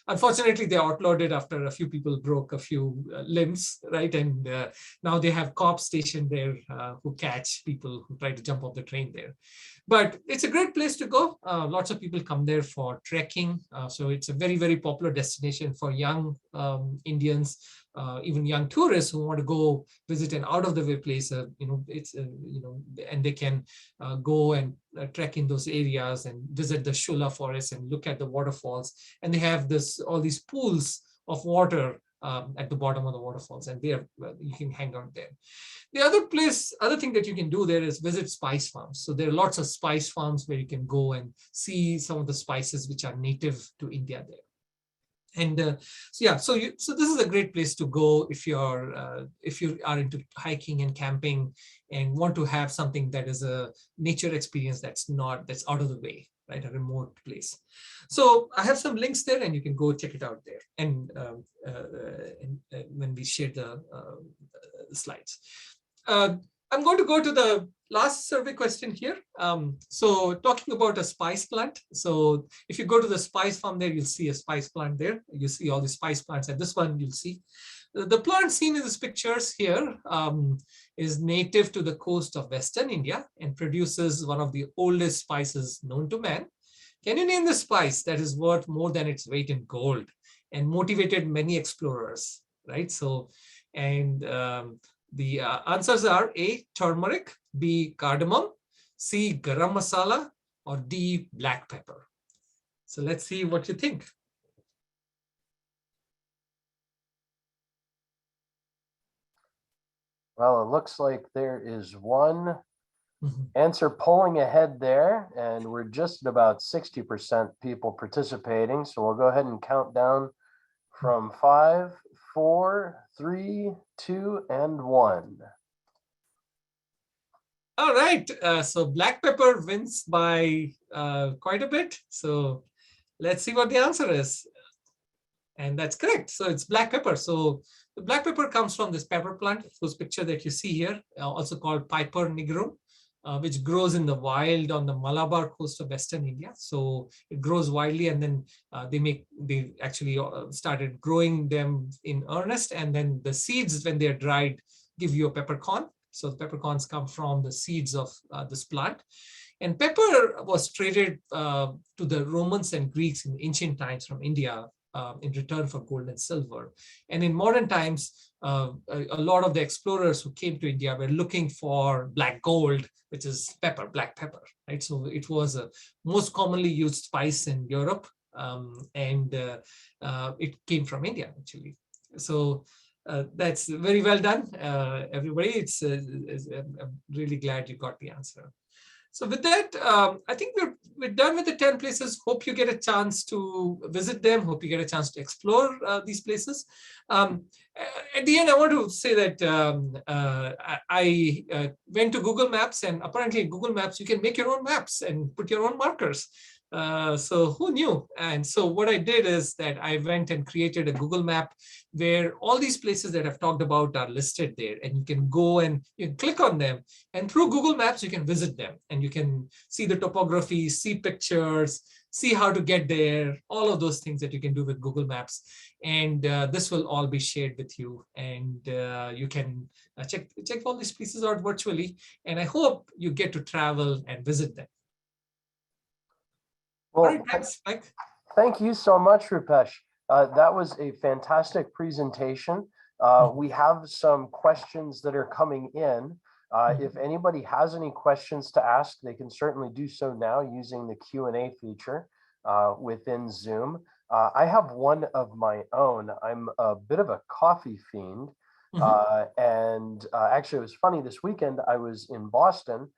unfortunately, they outlawed it after a few people broke a few limbs, right? And now they have cops stationed there who catch people who try to jump off the train there. But it's a great place to go. Lots of people come there for trekking. So it's a very, very popular destination for young Indians, even young tourists who want to go visit an out-of-the-way place. And they can go and trek in those areas and visit the Shula forest and look at the waterfalls. And they have all these pools of water at the bottom of the waterfalls, and there you can hang out there. The other thing that you can do there is visit spice farms. So there are lots of spice farms where you can go and see some of the spices which are native to India there. And so this is a great place to go if you are into hiking and camping and want to have something that is a nature experience that's out of the way, right? A remote place. So I have some links there, and you can go check it out there. And when we share the slides. I'm going to go to the last survey question here. So talking about a spice plant. So if you go to the spice farm there, you'll see a spice plant there. You see all the spice plants, and this one you'll see. The plant seen in these pictures here is native to the coast of Western India and produces one of the oldest spices known to man. Can you name the spice that is worth more than its weight in gold and motivated many explorers, right? So, and the answers are A, turmeric, B, cardamom, C, garam masala, or D, black pepper. So let's see what you think. Well, it looks like there is one answer pulling ahead there, and we're just at about 60% people participating. So we'll go ahead and count down from 5, 4, 3, 2, and 1. All right, so black pepper wins by quite a bit. So let's see what the answer is. And that's correct. So it's black pepper. So the black pepper comes from this pepper plant, whose picture that you see here, also called Piper nigrum, which grows in the wild on the Malabar coast of Western India. So it grows widely, and then they actually started growing them in earnest. And then the seeds, when they're dried, give you a peppercorn. So the peppercorns come from the seeds of this plant. And pepper was traded to the Romans and Greeks in ancient times from India in return for gold and silver. And in modern times, a lot of the explorers who came to India were looking for black gold, which is pepper, black pepper, right? So it was a most commonly used spice in Europe, and it came from India, actually. So that's very well done, everybody. I'm really glad you got the answer. So with that, I think we're done with the 10 places. Hope you get a chance to visit them. Hope you get a chance to explore these places. At the end, I want to say that I went to Google Maps, and apparently in Google Maps, you can make your own maps and put your own markers. So who knew? And so what I did is that I went and created a Google map where all these places that I've talked about are listed there, and you can go and you can click on them, and through Google Maps you can visit them, and you can see the topography, see pictures, see how to get there, all of those things that you can do with Google Maps. And this will all be shared with you, and you can check all these places out virtually, and I hope you get to travel and visit them. Well, right, thanks, Mike. Thank you so much, Roopesh. That was a fantastic presentation. We have some questions that are coming in. If anybody has any questions to ask, they can certainly do so now using the Q&A feature within Zoom. I have one of my own. I'm a bit of a coffee fiend. And actually, it was funny, this weekend I was in Boston,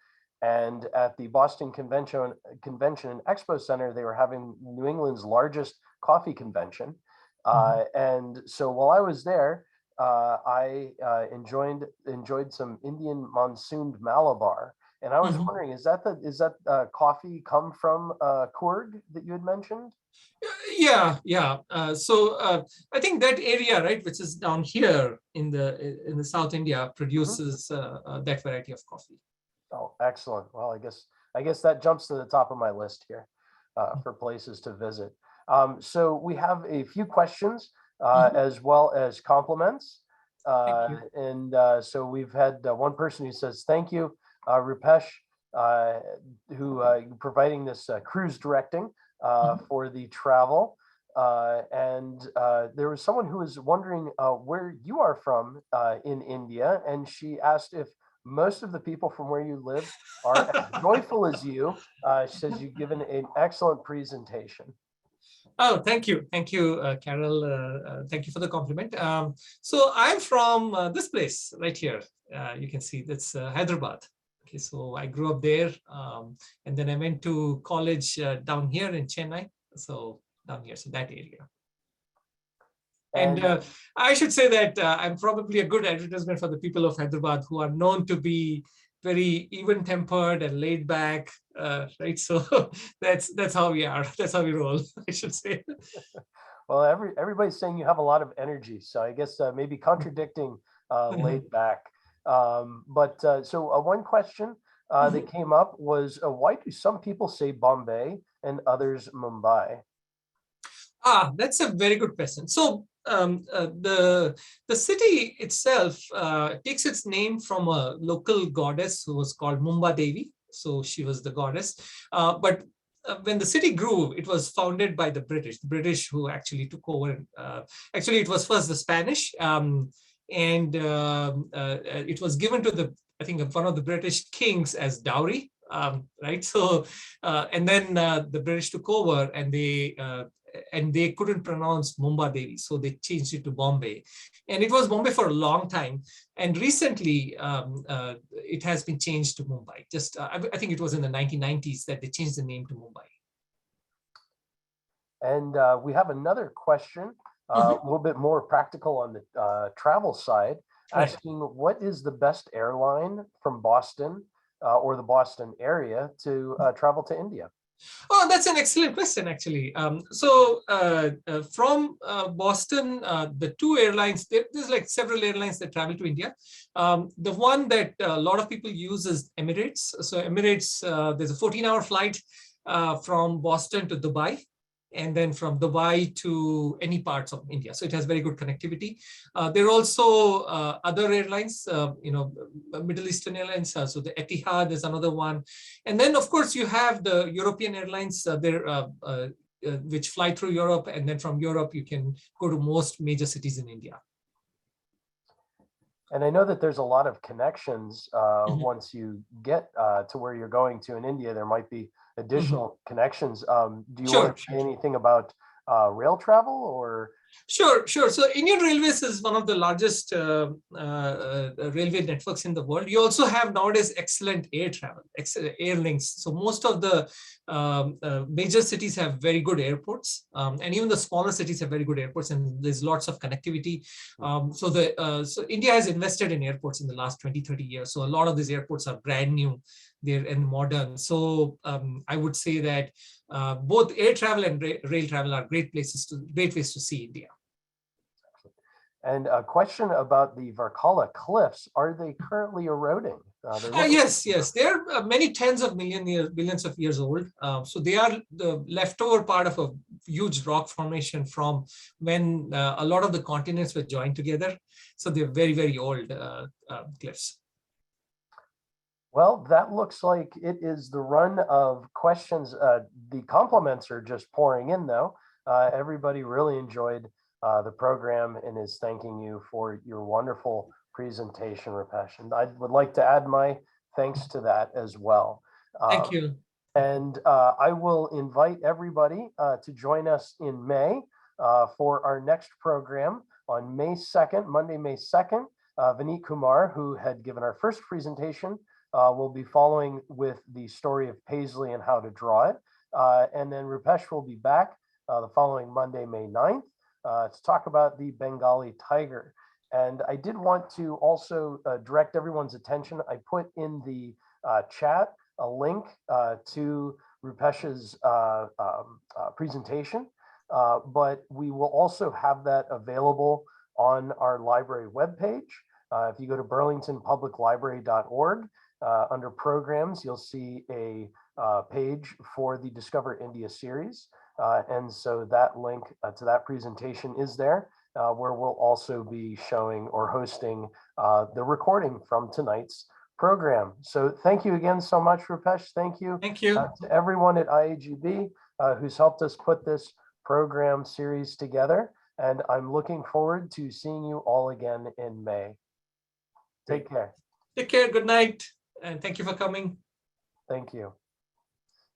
and at the Boston Convention and Expo Center, they were having New England's largest coffee convention. And so while I was there, I enjoyed some Indian monsooned Malabar. And I was wondering, is that coffee come from Coorg that you had mentioned? Yeah. So I think that area, right, which is down here in the South India, produces that variety of coffee. Oh, excellent. Well, I guess that jumps to the top of my list here for places to visit. So we have a few questions as well as compliments. And so we've had one person who says, thank you, Roopesh, who providing this cruise directing for the travel. And there was someone who was wondering where you are from in India, and she asked if most of the people from where you live are as joyful as you. She says you've given an excellent presentation. Oh, thank you. Thank you, Carol. Thank you for the compliment. So I'm from this place right here. You can see that's Hyderabad. Okay, so I grew up there, and then I went to college down here in Chennai. So down here, so that area. And I should say that I'm probably a good advertisement for the people of Hyderabad, who are known to be very even-tempered and laid back, right? So that's how we are. That's how we roll, I should say. Well, everybody's saying you have a lot of energy, so I guess maybe contradicting laid back. So one question that came up was, why do some people say Bombay and others Mumbai? That's a very good question. So the city itself takes its name from a local goddess who was called Mumba Devi. So she was the goddess. But when the city grew, it was founded by the British who actually took over. Actually, it was first the Spanish, and it was given to I think one of the British kings as dowry. Right. So and then the British took over, and they couldn't pronounce Mumba Devi, so they changed it to Bombay, and it was Bombay for a long time. And recently, it has been changed to Mumbai. I think it was in the 1990s that they changed the name to Mumbai. And we have another question, a little bit more practical on the travel side, asking what is the best airline from Boston or the Boston area to travel to India? Oh, that's an excellent question, actually. From Boston, the two airlines, there's like several airlines that travel to India. The one that a lot of people use is Emirates. So Emirates, there's a 14-hour flight from Boston to Dubai, and then from Dubai to any parts of India. So it has very good connectivity. There are also other airlines, Middle Eastern airlines. So the Etihad is another one. And then, of course, you have the European airlines which fly through Europe. And then from Europe, you can go to most major cities in India. And I know that there's a lot of connections once you get to where you're going to in India. There might be additional connections. Do you want to say anything about rail travel or? Sure. So Indian Railways is one of the largest railway networks in the world. You also have nowadays excellent air travel, air links. So most of the major cities have very good airports, and even the smaller cities have very good airports, and there's lots of connectivity. So India has invested in airports in the last 20-30 years. So a lot of these airports are brand new, they're and modern. So I would say that both air travel and rail travel are great ways to see India. And a question about the Varkala cliffs, are they currently eroding? Yes. They're many tens of billions of years old. So they are the leftover part of a huge rock formation from when a lot of the continents were joined together. So they're very, very old cliffs. Well, that looks like it is the run of questions. The compliments are just pouring in, though. Everybody really enjoyed the program and is thanking you for your wonderful presentation, Roopesh. And I would like to add my thanks to that as well. Thank you. And I will invite everybody to join us in May for our next program on May 2nd, Monday, May 2nd. Vineet Kumar, who had given our first presentation, will be following with the story of Paisley and how to draw it. And then Roopesh will be back the following Monday, May 9th, to talk about the Bengali tiger. And I did want to also direct everyone's attention. I put in the chat a link to Roopesh's presentation, but we will also have that available on our library webpage. If you go to burlingtonpubliclibrary.org, under programs, you'll see a page for the Discover India series. And so that link to that presentation is there, where we'll also be showing or hosting the recording from tonight's program. So thank you again so much, Roopesh. Thank you. Thank you. To everyone at IAGB who's helped us put this program series together. And I'm looking forward to seeing you all again in May. Take care. Take care. Good night. And thank you for coming. Thank you.